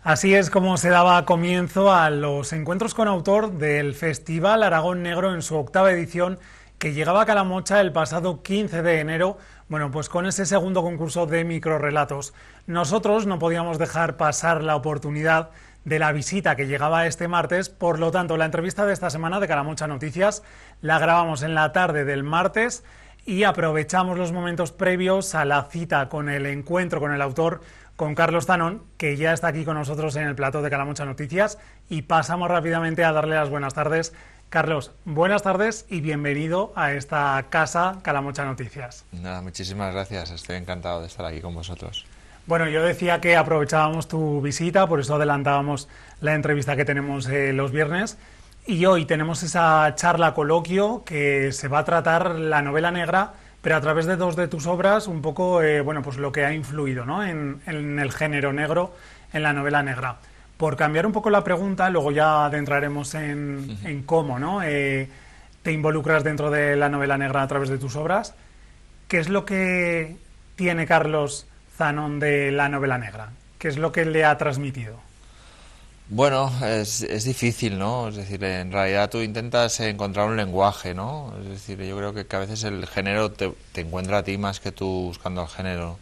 Así es como se daba comienzo a los encuentros con autor del Festival Aragón Negro en su octava edición, que llegaba a Calamocha el pasado 15 de enero, bueno, pues con ese segundo concurso de microrrelatos. Nosotros no podíamos dejar pasar la oportunidad de la visita que llegaba este martes, por lo tanto la entrevista de esta semana de Calamocha Noticias la grabamos en la tarde del martes y aprovechamos los momentos previos a la cita con el encuentro con el autor, con Carlos Zanón, que ya está aquí con nosotros en el plató de Calamocha Noticias, y pasamos rápidamente a darle las buenas tardes. Carlos, buenas tardes y bienvenido a esta casa Calamocha Noticias. Nada, muchísimas gracias, estoy encantado de estar aquí con vosotros. Bueno, yo decía que aprovechábamos tu visita, por eso adelantábamos la entrevista que tenemos los viernes, y hoy tenemos esa charla coloquio que se va a tratar la novela negra, pero a través de dos de tus obras, un poco, bueno, pues lo que ha influido, ¿no?, en el género negro, en la novela negra. Por cambiar un poco la pregunta, luego ya adentraremos en cómo, ¿no?, te involucras dentro de la novela negra a través de tus obras. ¿Qué es lo que tiene Carlos Zanón de la novela negra? ¿Qué es lo que le ha transmitido? Bueno, es difícil, ¿no? Es decir, en realidad tú intentas encontrar un lenguaje, ¿no? Es decir, yo creo que a veces el género te encuentra a ti más que tú buscando al género.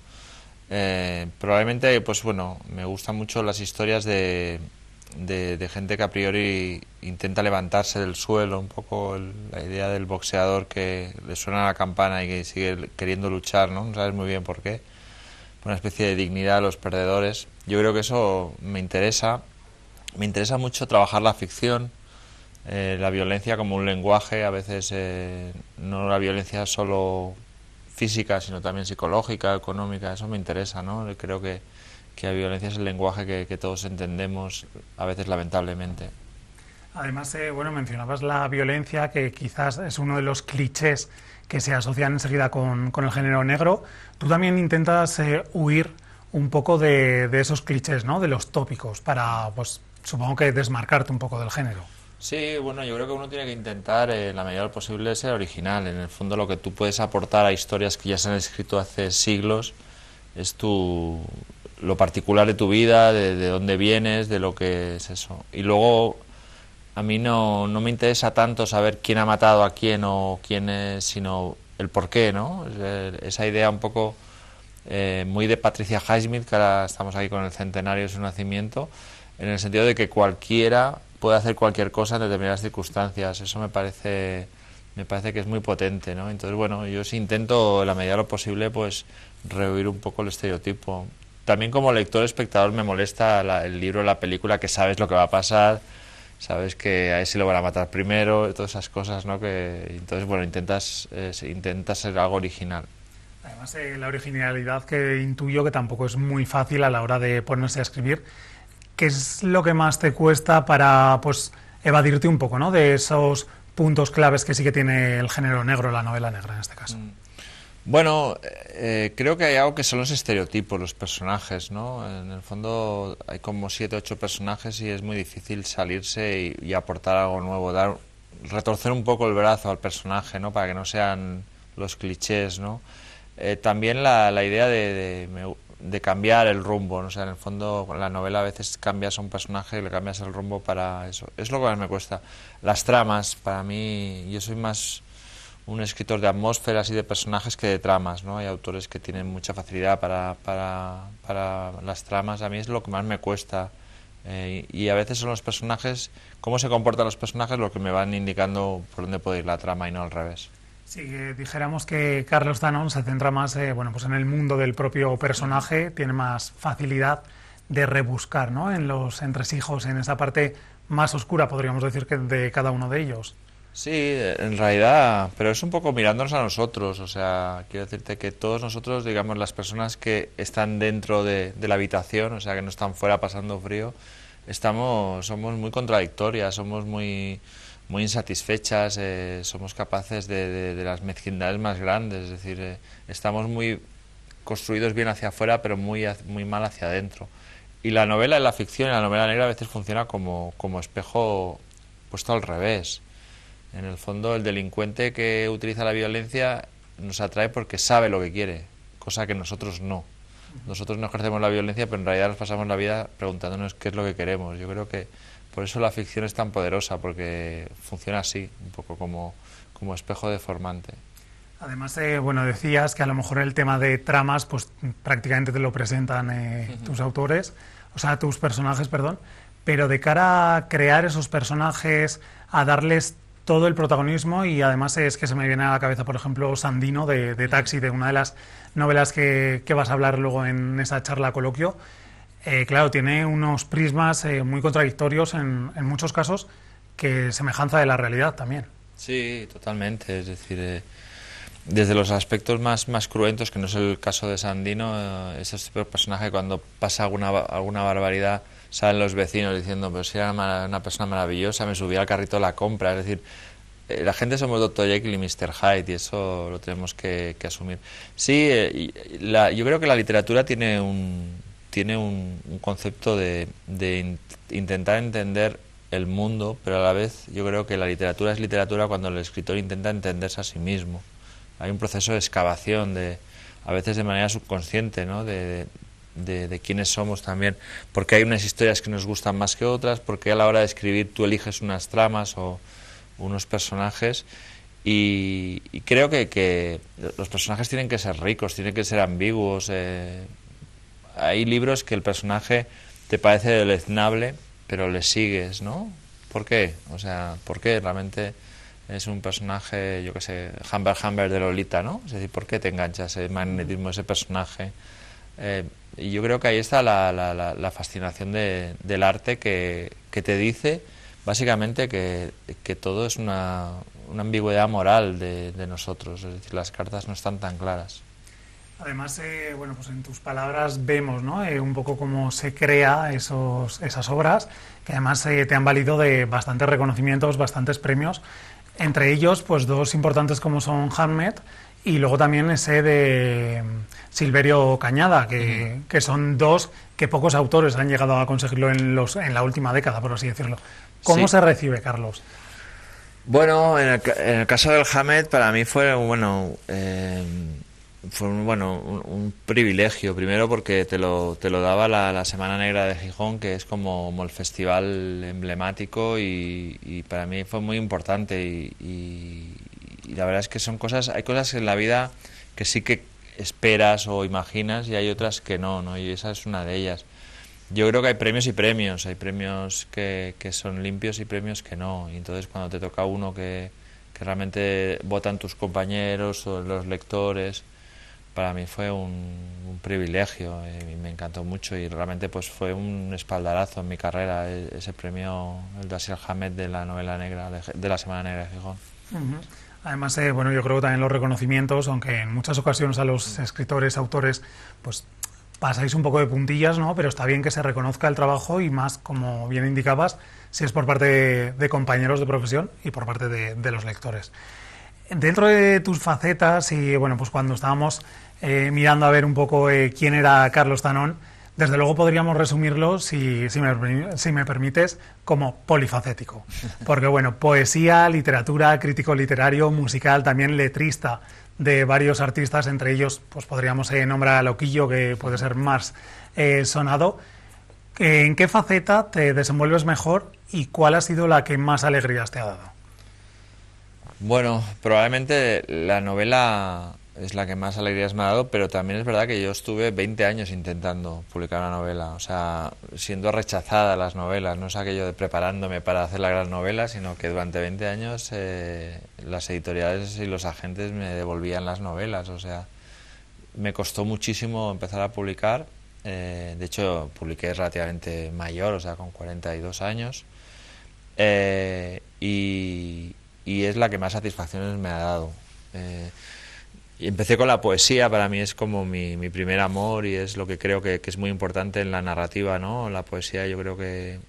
Probablemente, pues bueno, me gustan mucho las historias de gente que a priori intenta levantarse del suelo, un poco la idea del boxeador que le suena la campana y que sigue queriendo luchar, ¿no? No sabes muy bien por qué. Una especie de dignidad a los perdedores. Yo creo que eso me interesa. Me interesa mucho trabajar la ficción, la violencia como un lenguaje, a veces no la violencia solo física, sino también psicológica, económica, eso me interesa, ¿no? Creo que la violencia es el lenguaje que todos entendemos, a veces lamentablemente. Además, bueno, mencionabas la violencia, que quizás es uno de los clichés que se asocian enseguida con el género negro. Tú también intentas huir un poco de esos clichés, ¿no?, de los tópicos, para, pues, supongo que desmarcarte un poco del género. Sí, bueno, yo creo que uno tiene que intentar, en la medida de lo posible, ser original. En el fondo, lo que tú puedes aportar a historias que ya se han escrito hace siglos es lo particular de tu vida, de dónde vienes, de lo que es eso. Y luego, a mí no me interesa tanto saber quién ha matado a quién o quién es, sino el por qué, ¿no? Esa idea un poco muy de Patricia Highsmith, que ahora estamos aquí con el centenario de su nacimiento, en el sentido de que cualquiera puede hacer cualquier cosa en determinadas circunstancias. Eso me parece que es muy potente, ¿no? Entonces, bueno, yo sí intento, en la medida de lo posible, pues rehuir un poco el estereotipo. También como lector, espectador, me molesta el libro, la película, que sabes lo que va a pasar, sabes que a ese lo van a matar primero, todas esas cosas, ¿no? Entonces, bueno, intentas ser algo original. Además, la originalidad, que intuyo que tampoco es muy fácil a la hora de ponerse a escribir. ¿Qué es lo que más te cuesta para, pues, evadirte un poco, ¿no?, de esos puntos claves que sí que tiene el género negro, la novela negra en este caso? Bueno, creo que hay algo que son los estereotipos, los personajes, ¿no? En el fondo hay como 7 o 8 personajes y es muy difícil salirse y aportar algo nuevo, retorcer un poco el brazo al personaje, ¿no? Para que no sean los clichés, ¿no? También la idea de cambiar el rumbo, ¿no? O sea, en el fondo la novela a veces cambias a un personaje y le cambias el rumbo para eso. Es lo que más me cuesta. Las tramas, para mí, yo soy más un escritor de atmósferas y de personajes que de tramas, ¿no? Hay autores que tienen mucha facilidad para las tramas. A mí es lo que más me cuesta. Y a veces son los personajes, cómo se comportan los personajes, lo que me van indicando por dónde puede ir la trama y no al revés. Si dijéramos que Carlos Zanón se centra más, bueno, pues en el mundo del propio personaje, tiene más facilidad de rebuscar, ¿no?, en los entresijos, en esa parte más oscura, podríamos decir, que de cada uno de ellos. Sí, en realidad, pero es un poco mirándonos a nosotros, o sea, quiero decirte que todos nosotros, digamos, las personas que están dentro de la habitación, o sea, que no están fuera pasando frío, somos muy contradictorias, somos muy insatisfechas, somos capaces de las mezquindades más grandes, es decir, estamos muy construidos bien hacia afuera, pero muy mal hacia adentro. Y la novela, la ficción y la novela negra a veces funciona como espejo puesto al revés. En el fondo, el delincuente que utiliza la violencia nos atrae porque sabe lo que quiere, cosa que nosotros no. Nosotros no ejercemos la violencia, pero en realidad nos pasamos la vida preguntándonos qué es lo que queremos. Yo creo que por eso la ficción es tan poderosa, porque funciona así, un poco como espejo deformante. Además, bueno, decías que a lo mejor el tema de tramas, pues prácticamente te lo presentan tus autores, o sea, tus personajes, perdón, pero de cara a crear esos personajes, a darles todo el protagonismo, y además es que se me viene a la cabeza, por ejemplo, Sandino de Taxi, de una de las novelas que vas a hablar luego en esa charla coloquio. Claro, tiene unos prismas muy contradictorios en muchos casos, que semejanza de la realidad también. Sí, totalmente. Es decir, desde los aspectos más cruentos, que no es el caso de Sandino, ese personaje cuando pasa alguna barbaridad, salen los vecinos diciendo, pero si era una persona maravillosa, me subía al carrito de la compra. Es decir, la gente somos Dr. Jekyll y Mr. Hyde, y eso lo tenemos que asumir. Sí, yo creo que la literatura tiene un concepto de intentar entender el mundo, pero a la vez yo creo que la literatura es literatura cuando el escritor intenta entenderse a sí mismo. Hay un proceso de excavación, a veces de manera subconsciente, ¿no? de quiénes somos también, porque hay unas historias que nos gustan más que otras, porque a la hora de escribir tú eliges unas tramas o unos personajes, y creo que los personajes tienen que ser ricos, tienen que ser ambiguos. Hay libros que el personaje te parece deleznable, pero le sigues, ¿no? ¿Por qué? O sea, ¿por qué realmente es un personaje, yo qué sé, Humber de Lolita, ¿no? Es decir, ¿por qué te enganchas ese magnetismo, ese personaje? Y yo creo que ahí está la fascinación del arte, que te dice básicamente que todo es una ambigüedad moral de nosotros, es decir, las cartas no están tan claras. Además, bueno, pues en tus palabras vemos, ¿no? Un poco cómo se crea esas obras, que además te han valido de bastantes reconocimientos, bastantes premios, entre ellos, pues dos importantes como son Hamlet, y luego también ese de Silverio Cañada, que son dos que pocos autores han llegado a conseguirlo en la última década, por así decirlo. ¿Cómo se recibe, Carlos? Bueno, en el caso del Hamlet, para mí fue un privilegio. Primero porque te lo daba la Semana Negra de Gijón, que es como el festival emblemático, y para mí fue muy importante, y la verdad es que hay cosas en la vida que sí que esperas o imaginas, y hay otras que no, y esa es una de ellas. Yo creo que hay premios y premios, hay premios que son limpios y premios que no, y entonces cuando te toca uno que realmente votan tus compañeros o los lectores, para mí fue un privilegio, y me encantó mucho, y realmente pues fue un espaldarazo en mi carrera ese premio, el Dashiell Hammett de la novela negra de la Semana Negra de Gijón. Uh-huh. Además, bueno, yo creo que también los reconocimientos, aunque en muchas ocasiones a los escritores, autores, pues pasáis un poco de puntillas, ¿no? Pero está bien que se reconozca el trabajo, y más, como bien indicabas, si es por parte de compañeros de profesión y por parte de los lectores. Dentro de tus facetas, y bueno, pues cuando estábamos mirando a ver un poco quién era Carlos Tanón, desde luego podríamos resumirlo, si me permites, como polifacético. Porque bueno, poesía, literatura, crítico literario, musical, también letrista de varios artistas, entre ellos pues podríamos nombrar a Loquillo, que puede ser más sonado. ¿En qué faceta te desenvuelves mejor y cuál ha sido la que más alegrías te ha dado? Bueno, probablemente la novela es la que más alegrías me ha dado, pero también es verdad que yo estuve 20 años intentando publicar una novela, o sea, siendo rechazada las novelas. No es aquello de preparándome para hacer la gran novela, sino que durante 20 años las editoriales y los agentes me devolvían las novelas, o sea, me costó muchísimo empezar a publicar. De hecho, publiqué relativamente mayor, o sea, con 42 años, y es la que más satisfacciones me ha dado. Y empecé con la poesía, para mí es como mi primer amor, y es lo que creo que es muy importante en la narrativa, ¿no? La poesía, yo creo que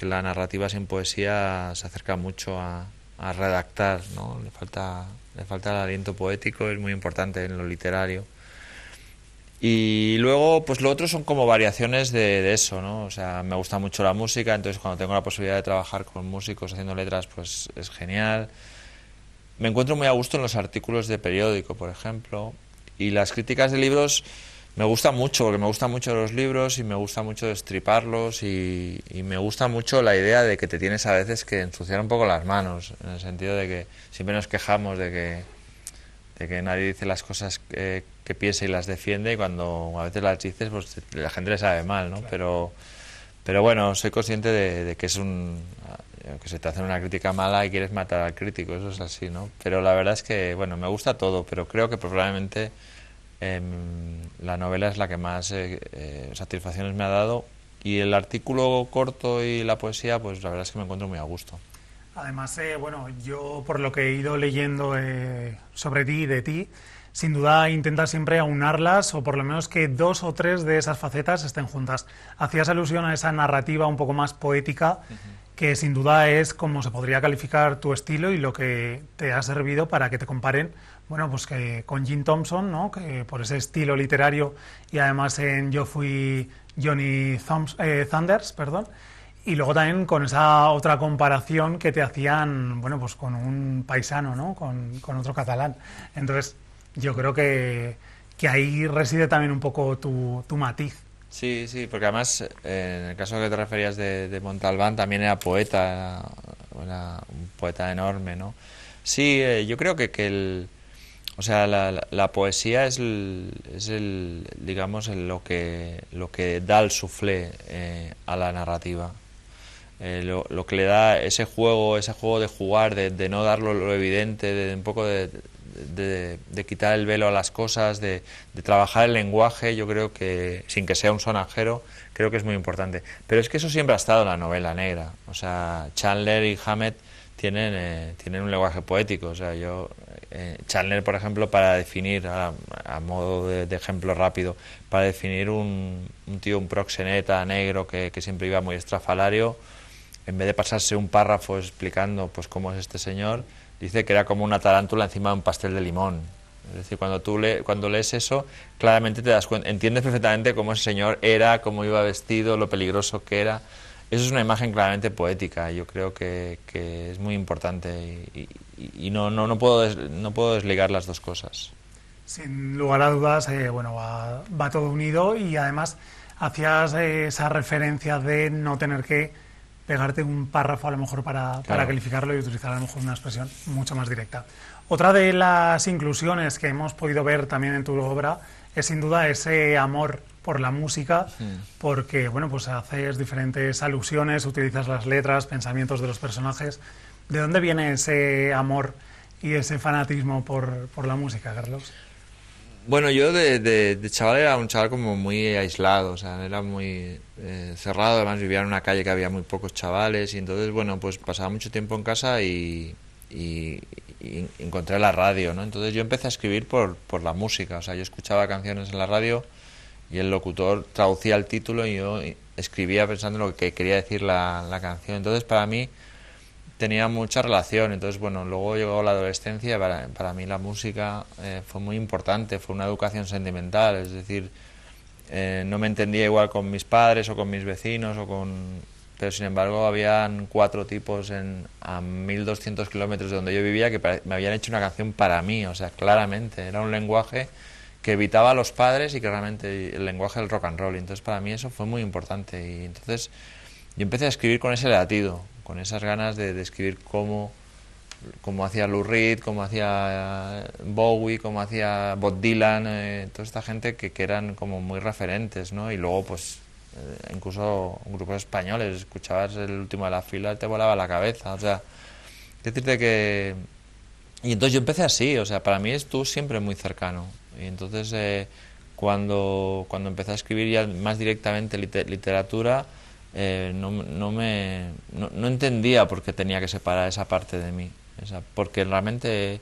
la narrativa sin poesía se acerca mucho a redactar, ¿no? Le falta el aliento poético, es muy importante en lo literario. Y luego, pues lo otro son como variaciones de eso, ¿no? O sea, me gusta mucho la música, entonces cuando tengo la posibilidad de trabajar con músicos haciendo letras, pues es genial. Me encuentro muy a gusto en los artículos de periódico, por ejemplo, y las críticas de libros Me gusta mucho, porque me gustan mucho los libros y me gusta mucho destriparlos y me gusta mucho la idea de que te tienes a veces que ensuciar un poco las manos, en el sentido de que siempre nos quejamos de que nadie dice las cosas que piensa y las defiende, y cuando a veces las dices, pues la gente le sabe mal, ¿no? Pero bueno, soy consciente de que que se te hace una crítica mala y quieres matar al crítico, eso es así, ¿no? Pero la verdad es que, bueno, me gusta todo, pero creo que probablemente la novela es la que más satisfacciones me ha dado, y el artículo corto y la poesía, pues la verdad es que me encuentro muy a gusto. Además, bueno, yo por lo que he ido leyendo sobre ti y de ti, sin duda intentas siempre aunarlas, o por lo menos que 2 o 3 de esas facetas estén juntas. Hacías alusión a esa narrativa un poco más poética, que sin duda es como se podría calificar tu estilo y lo que te ha servido para que te comparen, bueno, pues que con Jim Thompson, ¿no? Que por ese estilo literario, y además en Yo fui Thunders, perdón. Y luego también con esa otra comparación que te hacían, bueno, pues con un paisano, ¿no? Con otro catalán. Entonces, yo creo que ahí reside también un poco tu matiz. Sí, sí, porque además, en el caso que te referías de Montalbán, también era poeta, era un poeta enorme, ¿no? Sí, yo creo o sea, la poesía digamos, lo que da el soufflé a la narrativa. Lo que le da ese juego de jugar, de no dar lo evidente, de un poco de quitar el velo a las cosas, de trabajar el lenguaje, yo creo que, sin que sea un sonajero, creo que es muy importante. Pero es que eso siempre ha estado en la novela negra. O sea, Chandler y Hammett tienen un lenguaje poético. O sea, Chandler, por ejemplo, para definir, a modo de ejemplo rápido, para definir un tío, un proxeneta negro que siempre iba muy estrafalario, en vez de pasarse un párrafo explicando pues cómo es este señor, dice que era como una tarántula encima de un pastel de limón. Es decir, cuando lees eso, claramente te das cuenta, entiendes perfectamente cómo ese señor era, cómo iba vestido, lo peligroso que era. Eso es una imagen claramente poética. Yo creo que es muy importante y no puedo desligar las dos cosas. Sin lugar a dudas, bueno, va todo unido, y además hacías esa referencia de no tener que pegarte un párrafo a lo mejor para calificarlo, y utilizar a lo mejor una expresión mucho más directa. Otra de las inclusiones que hemos podido ver también en tu obra es sin duda ese amor por la música, porque bueno, pues haces diferentes alusiones, utilizas las letras, pensamientos de los personajes. ¿De dónde viene ese amor y ese fanatismo por la música, Carlos? Bueno, yo de chaval era un chaval como muy aislado, o sea, era muy cerrado, además vivía en una calle que había muy pocos chavales, y entonces, bueno, pues pasaba mucho tiempo en casa y encontré la radio, ¿no? Entonces yo empecé a escribir por la música, o sea, yo escuchaba canciones en la radio y el locutor traducía el título y yo escribía pensando en lo que quería decir la canción. Entonces, para mí tenía mucha relación. Entonces, bueno, luego llegó la adolescencia. Para mí la música fue muy importante, fue una educación sentimental, es decir, no me entendía igual con mis padres o con mis vecinos pero sin embargo habían 4 tipos a 1200 kilómetros de donde yo vivía que me habían hecho una canción para mí. O sea, claramente era un lenguaje que evitaba a los padres y que realmente el lenguaje del rock and roll. Y entonces para mí eso fue muy importante, y entonces yo empecé a escribir con ese latido, con esas ganas de escribir como hacía Lou Reed, como hacía Bowie, como hacía Bob Dylan, toda esta gente que eran como muy referentes, ¿no? Y luego pues incluso grupos españoles, escuchabas el último de la fila, te volaba la cabeza. O sea, decirte que... Y entonces yo empecé así, o sea, para mí estuvo siempre muy cercano. Y entonces cuando empecé a escribir ya más directamente literatura, no entendía por qué tenía que separar esa parte de mí, porque realmente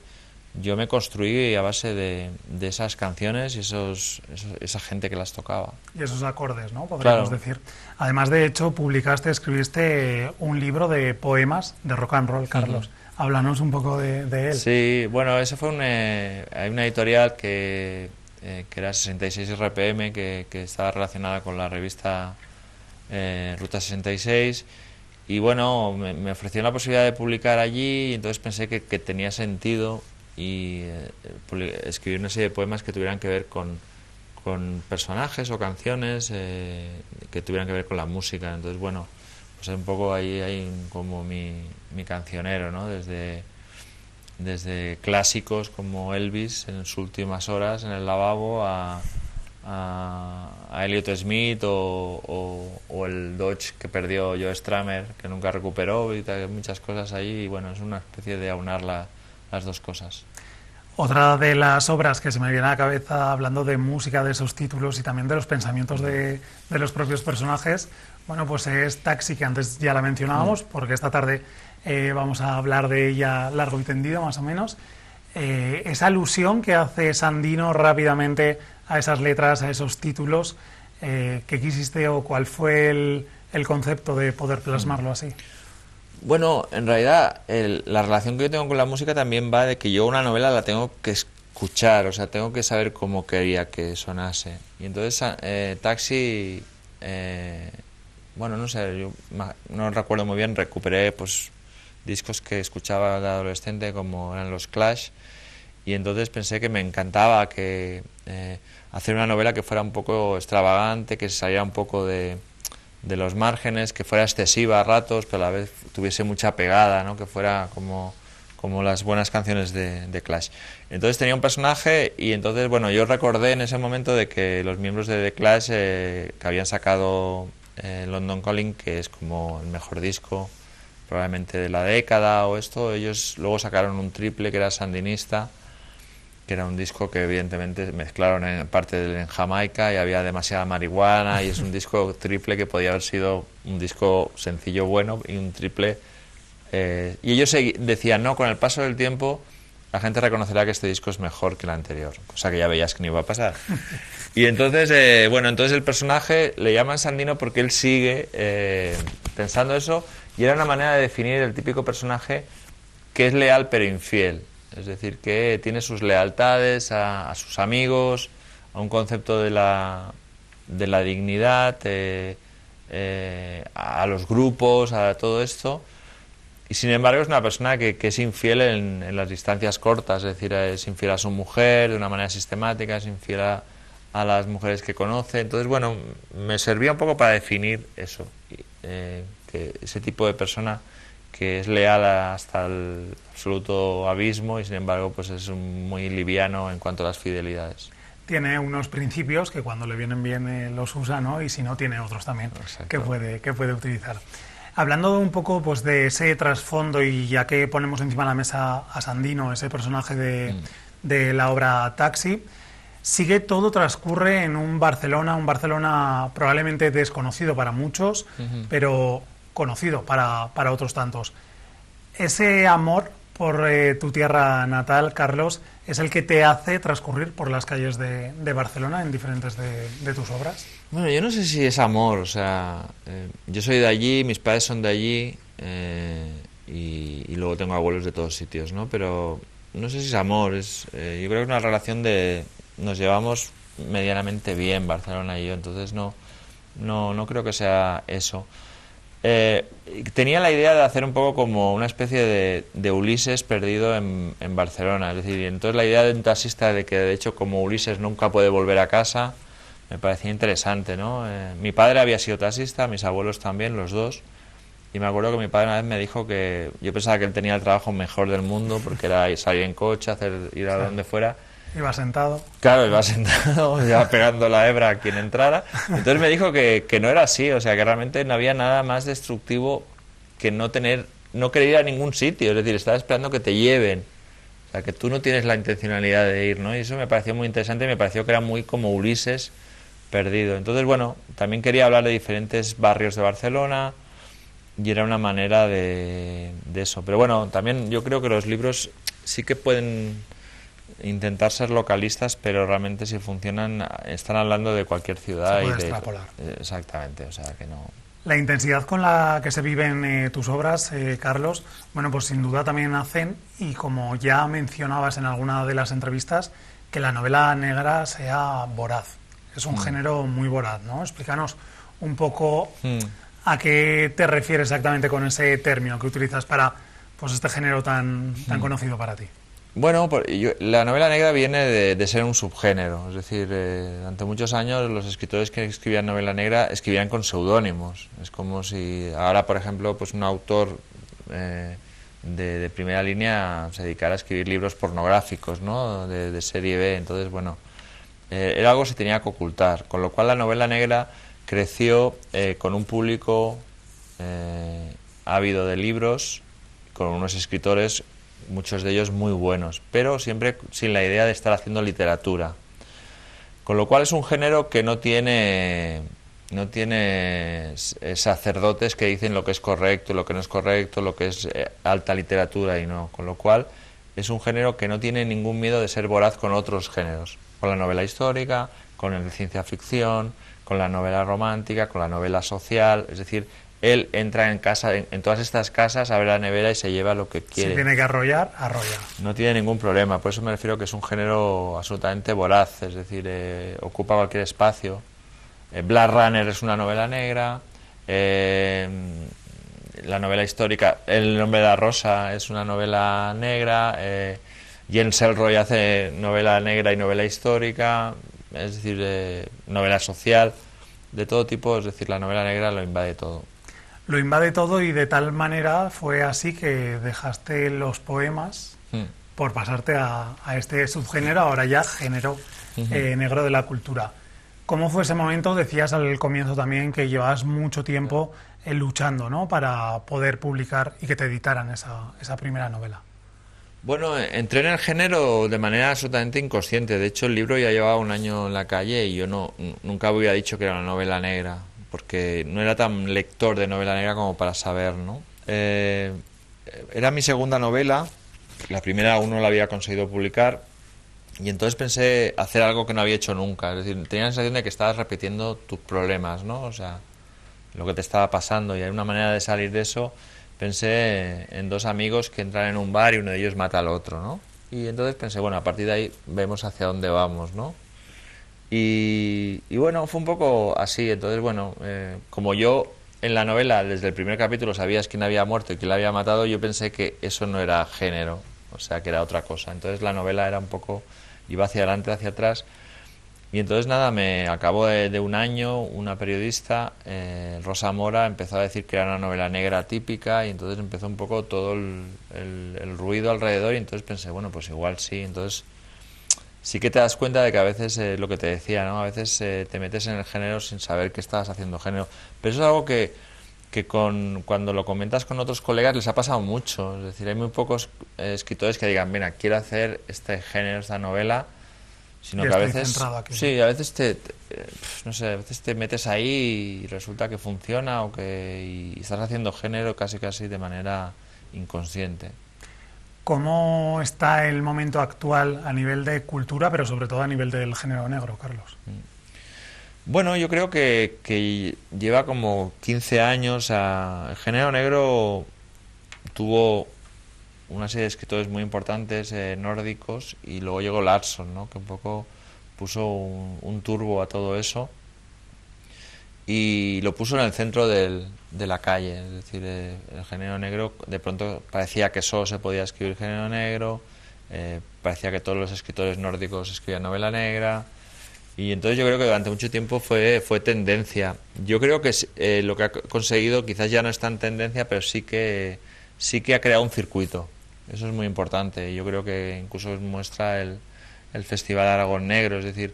yo me construí a base de esas canciones y esa gente que las tocaba. Y esos acordes, ¿no? Podríamos decir. Además, de hecho, escribiste un libro de poemas de rock and roll, Carlos. Háblanos un poco de él. Sí, bueno, ese fue hay una editorial que era 66 RPM, que estaba relacionada con la revista Ruta 66, y bueno, me ofreció la posibilidad de publicar allí, y entonces pensé que tenía sentido escribir una serie de poemas que tuvieran que ver con con personajes o canciones que tuvieran que ver con la música. Entonces, bueno, pues un poco ahí hay como mi cancionero, ¿no? Desde clásicos como Elvis en sus últimas horas en el lavabo a Elliott Smith o el Dodge que perdió Joe Strummer, que nunca recuperó, y muchas cosas ahí, y bueno, es una especie de aunar las dos cosas. Otra de las obras que se me viene a la cabeza, hablando de música, de esos títulos y también de los pensamientos de los propios personajes, bueno, pues es Taxi, que antes ya la mencionábamos, porque esta tarde vamos a hablar de ella largo y tendido, más o menos. Esa alusión que hace Sandino rápidamente a esas letras, a esos títulos, ¿qué quisiste o cuál fue el concepto de poder plasmarlo así? Bueno, en realidad la relación que yo tengo con la música también va de que yo una novela la tengo que escuchar, o sea, tengo que saber cómo quería que sonase. Y entonces Taxi, bueno, no sé, yo no recuerdo muy bien, recuperé pues discos que escuchaba de adolescente como eran los Clash, y entonces pensé que me encantaba hacer una novela que fuera un poco extravagante, que saliera un poco de los márgenes, que fuera excesiva a ratos, pero a la vez tuviese mucha pegada, ¿no? Que fuera como las buenas canciones de Clash. Entonces tenía un personaje, y entonces, bueno, yo recordé en ese momento de que los miembros de The Clash, que habían sacado London Calling, que es como el mejor disco probablemente de la década o esto, ellos luego sacaron un triple que era sandinista, que era un disco que evidentemente mezclaron en parte en Jamaica y había demasiada marihuana, y es un disco triple que podía haber sido un disco sencillo bueno y un triple, y ellos decían, no, con el paso del tiempo la gente reconocerá que este disco es mejor que el anterior, cosa que ya veías que no iba a pasar. Y entonces, bueno, entonces el personaje le llaman Sandino porque él sigue pensando eso, y era una manera de definir el típico personaje que es leal pero infiel. Es decir, que tiene sus lealtades a sus amigos, a un concepto de la dignidad, a los grupos, a todo esto. Y sin embargo es una persona que es infiel en las distancias cortas, es decir, es infiel a su mujer de una manera sistemática, es infiel a las mujeres que conoce. Entonces, bueno, me servía un poco para definir eso, que ese tipo de persona que es leal hasta el absoluto abismo y sin embargo pues es muy liviano en cuanto a las fidelidades. Tiene unos principios que cuando le vienen bien los usa, ¿no? Y si no, tiene otros también que puede utilizar. Hablando un poco pues de ese trasfondo, y ya que ponemos encima de la mesa a Sandino, ese personaje de la obra Taxi, todo transcurre en un Barcelona probablemente desconocido para muchos, pero conocido para otros tantos. Ese amor por tu tierra natal, Carlos, es el que te hace transcurrir por las calles de Barcelona en diferentes de tus obras. Bueno, yo no sé si es amor, o sea, yo soy de allí, mis padres son de allí, y luego tengo abuelos de todos sitios, ¿no? Pero no sé si es amor, yo creo que es una relación nos llevamos medianamente bien Barcelona y yo, entonces no creo que sea eso. Tenía la idea de hacer un poco como una especie de Ulises perdido en Barcelona, es decir, entonces la idea de un taxista de que de hecho como Ulises nunca puede volver a casa me parecía interesante, ¿no? Mi padre había sido taxista, mis abuelos también, los dos, y me acuerdo que mi padre una vez me dijo que yo pensaba que él tenía el trabajo mejor del mundo porque era salir en coche, ir a donde fuera. Iba sentado. Claro, iba sentado, ya pegando la hebra a quien entrara. Entonces me dijo que no era así, o sea, que realmente no había nada más destructivo que no querer ir a ningún sitio, es decir, estar esperando que te lleven. O sea, que tú no tienes la intencionalidad de ir, ¿no? Y eso me pareció muy interesante, me pareció que era muy como Ulises perdido. Entonces, bueno, también quería hablar de diferentes barrios de Barcelona y era una manera de eso. Pero bueno, también yo creo que los libros sí que pueden intentar ser localistas, pero realmente si funcionan están hablando de cualquier ciudad. Se puede extrapolar. Exactamente, o sea que no. La intensidad con la que se viven tus obras, Carlos, bueno, pues sin duda también hacen, y como ya mencionabas en alguna de las entrevistas, que la novela negra sea voraz. Es un género muy voraz, ¿no? Explícanos un poco a qué te refieres exactamente con ese término que utilizas para pues este género tan conocido para ti. Bueno, la novela negra viene de ser un subgénero, es decir, durante muchos años los escritores que escribían novela negra escribían con seudónimos. Es como si ahora, por ejemplo, pues un autor de primera línea se dedicara a escribir libros pornográficos, ¿no? De serie B. Entonces, bueno, era algo que se tenía que ocultar, con lo cual la novela negra creció con un público ávido de libros, con unos escritores, muchos de ellos muy buenos, pero siempre sin la idea de estar haciendo literatura. Con lo cual es un género que no tiene sacerdotes que dicen lo que es correcto, lo que no es correcto, lo que es alta literatura y no. Con lo cual es un género que no tiene ningún miedo de ser voraz con otros géneros, con la novela histórica, con la ciencia ficción, con la novela romántica, con la novela social, es decir, él entra en casa, en todas estas casas, abre la nevera y se lleva lo que quiere. Si tiene que arrollar, arrolla. No tiene ningún problema, por eso me refiero que es un género absolutamente voraz, es decir, ocupa cualquier espacio. Blade Runner es una novela negra, la novela histórica El nombre de la rosa es una novela negra, James Ellroy hace novela negra y novela histórica, es decir, novela social, de todo tipo, es decir, la novela negra lo invade todo. Lo invade todo y de tal manera fue así que dejaste los poemas por pasarte a este subgénero, ahora ya género negro de la cultura. ¿Cómo fue ese momento? Decías al comienzo también que llevabas mucho tiempo luchando, ¿no?, para poder publicar y que te editaran esa primera novela. Bueno, entré en el género de manera absolutamente inconsciente. De hecho, el libro ya llevaba un año en la calle y yo nunca había dicho que era una novela negra, porque no era tan lector de novela negra como para saber, ¿no? Era mi segunda novela, la primera aún no la había conseguido publicar, y entonces pensé hacer algo que no había hecho nunca. Es decir, tenía la sensación de que estabas repitiendo tus problemas, ¿no? O sea, lo que te estaba pasando, y hay una manera de salir de eso. Pensé en dos amigos que entran en un bar y uno de ellos mata al otro, ¿no? Y entonces pensé, bueno, a partir de ahí vemos hacia dónde vamos, ¿no? Y bueno, fue un poco así. Entonces, bueno, como yo en la novela desde el primer capítulo sabías quién había muerto y quién la había matado, yo pensé que eso no era género, o sea, que era otra cosa. Entonces la novela era un poco, iba hacia adelante, hacia atrás. Y entonces nada, me acabó de un año, una periodista, Rosa Mora, empezó a decir que era una novela negra típica, y entonces empezó un poco todo el ruido alrededor, y entonces pensé, bueno, pues igual sí. Entonces sí que te das cuenta de que a veces, lo que te decía, ¿no? A veces te metes en el género sin saber que estás haciendo género. Pero eso es algo que cuando lo comentas con otros colegas les ha pasado mucho. Es decir, hay muy pocos escritores que digan, mira, quiero hacer este género, esta novela, sino que a veces sí, a veces no sé, a veces te metes ahí y resulta que funciona y estás haciendo género casi de manera inconsciente. ¿Cómo está el momento actual a nivel de cultura, pero sobre todo a nivel del género negro, Carlos? Bueno, yo creo que lleva como 15 años. El género negro tuvo una serie de escritores muy importantes nórdicos, y luego llegó Larsson, ¿no?, que un poco puso un turbo a todo eso y lo puso en el centro de la calle. Es decir, el género negro, de pronto parecía que solo se podía escribir género negro, parecía que todos los escritores nórdicos escribían novela negra, y entonces yo creo que durante mucho tiempo fue tendencia. Yo creo que lo que ha conseguido quizás ya no es tan tendencia, pero sí que ha creado un circuito. Eso es muy importante. Yo creo que incluso muestra el Festival Aragón Negro. Es decir,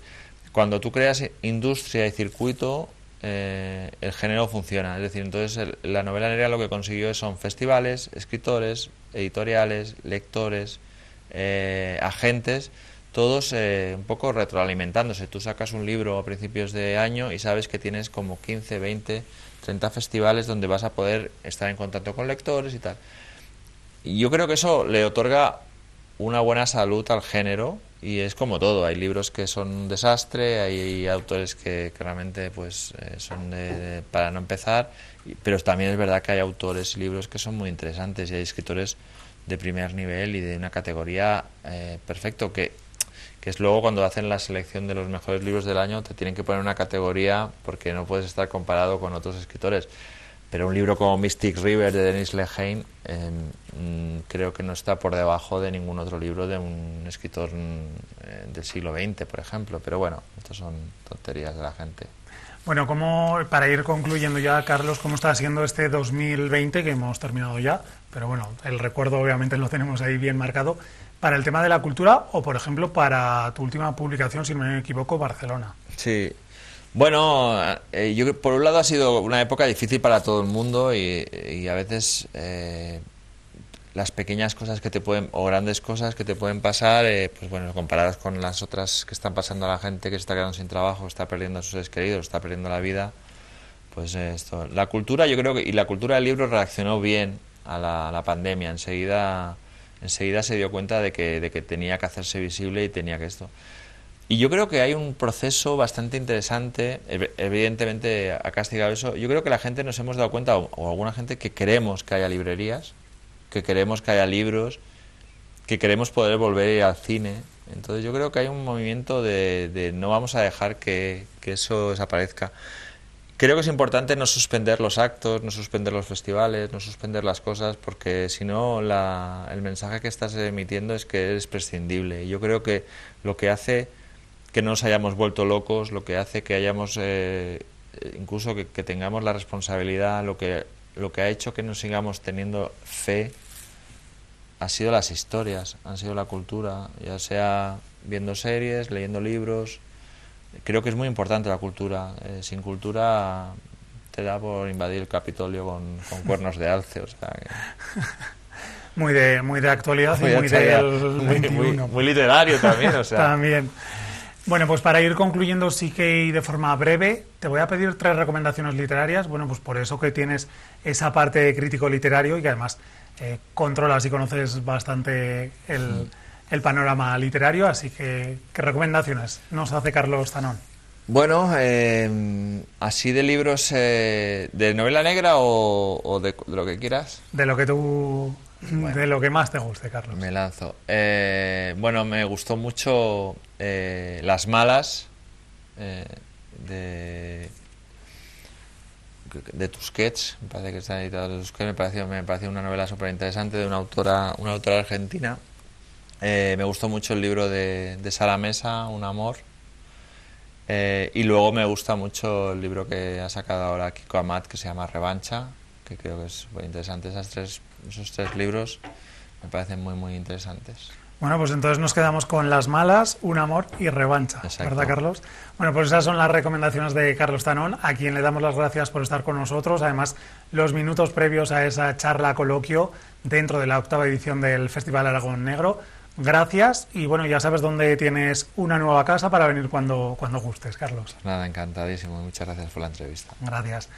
cuando tú creas industria y circuito, el género funciona. Es decir, entonces la novela negra lo que consiguió son festivales, escritores, editoriales, lectores, agentes, todos un poco retroalimentándose. Tú sacas un libro a principios de año y sabes que tienes como 15, 20, 30 festivales donde vas a poder estar en contacto con lectores y tal. Y yo creo que eso le otorga una buena salud al género, y es como todo. Hay libros que son un desastre, hay autores que realmente pues son para no empezar, pero también es verdad que hay autores y libros que son muy interesantes, y hay escritores de primer nivel y de una categoría perfecto, que es luego cuando hacen la selección de los mejores libros del año te tienen que poner una categoría porque no puedes estar comparado con otros escritores. pero un libro como Mystic River de Denis Lehane creo que no está por debajo de ningún otro libro de un escritor del siglo XX, por ejemplo. Pero bueno, estas son tonterías de la gente. Bueno, para ir concluyendo ya, Carlos, ¿cómo está siendo este 2020 que hemos terminado ya? Pero bueno, el recuerdo obviamente lo tenemos ahí bien marcado. Para el tema de la cultura o, por ejemplo, para tu última publicación, si no me equivoco, Barcelona. Sí. Bueno, yo por un lado ha sido una época difícil para todo el mundo y a veces las pequeñas cosas que te pueden, o grandes cosas que te pueden pasar, pues bueno, comparadas con las otras que están pasando a la gente que se está quedando sin trabajo, está perdiendo a sus seres queridos, está perdiendo la vida, pues esto. La cultura, yo creo que, y la cultura del libro reaccionó bien a la pandemia, enseguida se dio cuenta de que tenía que hacerse visible y tenía que esto. Y yo creo que hay un proceso bastante interesante, evidentemente ha castigado eso. Yo creo que la gente nos hemos dado cuenta, o alguna gente, que queremos que haya librerías, que queremos que haya libros, que queremos poder volver a ir al cine. Entonces yo creo que hay un movimiento de no vamos a dejar que eso desaparezca. Creo que es importante no suspender los actos, no suspender los festivales, no suspender las cosas, porque si no el mensaje que estás emitiendo es que eres prescindible. Y yo creo que lo que hace que no nos hayamos vuelto locos, lo que hace que hayamos, incluso que tengamos la responsabilidad, lo que ha hecho que nos sigamos teniendo fe, ha sido las historias, han sido la cultura, ya sea viendo series, leyendo libros. Creo que es muy importante la cultura. Sin cultura te da por invadir el Capitolio con cuernos de alce, o sea que... Muy de actualidad y muy del 21. Muy literario también, o sea. También. Bueno, pues para ir concluyendo sí que y de forma breve, te voy a pedir 3 recomendaciones literarias. Bueno, pues por eso que tienes esa parte de crítico literario y que además controlas y conoces bastante el panorama literario. Así que, ¿qué recomendaciones nos hace Carlos Tanón? Bueno, así de libros de novela negra o de lo que quieras. De lo que tú... Bueno, de lo que más te guste, Carlos. Me lanzo. Bueno, me gustó mucho Las malas de Tusquets, me parece que está editado de Tusquets, me pareció una novela súper interesante de una autora argentina. Me gustó mucho el libro de Sara Mesa, Un amor. Y luego me gusta mucho el libro que ha sacado ahora Kiko Amat, que se llama Revancha, que creo que es muy interesante. Esos tres libros me parecen muy, muy interesantes. Bueno, pues entonces nos quedamos con Las malas, Un amor y Revancha. Exacto. ¿Verdad, Carlos? Bueno, pues esas son las recomendaciones de Carlos Tanón, a quien le damos las gracias por estar con nosotros. Además, los minutos previos a esa charla coloquio dentro de la 8ª edición del Festival Aragón Negro. Gracias y bueno, ya sabes dónde tienes una nueva casa para venir cuando gustes, Carlos. Nada, encantadísimo. Muchas gracias por la entrevista. Gracias.